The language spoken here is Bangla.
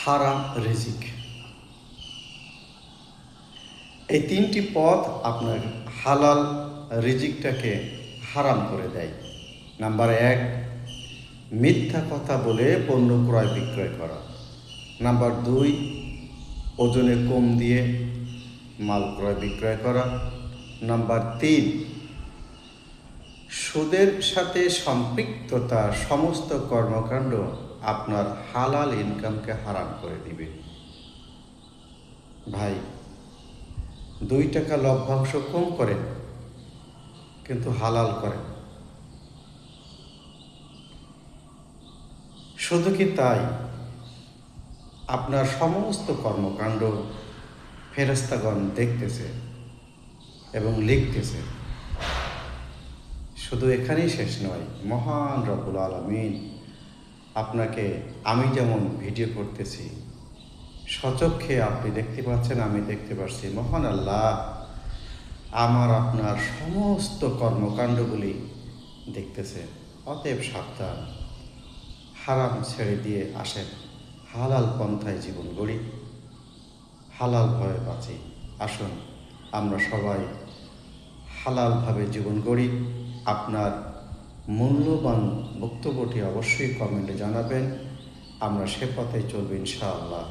হারাম রিজিক। এই তিনটি পথ আপনার হালাল রিজিকটাকে হারাম করে দেয়। নাম্বার 1, মিথ্যা কথা বলে পণ্য ক্রয় বিক্রয় করা। নাম্বার 2, ওজনে কম দিয়ে মাল ক্রয় বিক্রয় করা। নাম্বার 3, সুদের সাথে সম্পৃক্ততা সমস্ত কর্মকাণ্ড আপনার হালাল ইনকামকে হারাম করে দিবে। ভাই, 2 টাকা লভ্যাংশ কম করেন কিন্তু হালাল করেন। শুধু কি তাই, আপনার সমস্ত কর্মকাণ্ড ফেরেশতাগণ দেখতেছে এবং লিখতেছে। শুধু এখানেই শেষ নয়, মহান রব্বুল আলামিন আপনাকে, আমি যেমন ভিডিও করতেছি সচক্ষে আপনি দেখতে পাচ্ছেন, আমি দেখতে পাচ্ছি, মহান আল্লাহ আমার আপনার সমস্ত কর্মকাণ্ডগুলি দেখতেছে। অতএব সাবধান, হারাম ছেড়ে দিয়ে আসেন, হালাল পন্থায় জীবন গড়ি, হালাল ভয়ে বাঁচি। আসুন আমরা সবাই হালালভাবে জীবন গড়ি। আপনার মূল্যবান বক্তব্যটি অবশ্যই কমেন্টে জানাবেন, আমরা সে পথে চলব ইনশাআল্লাহ।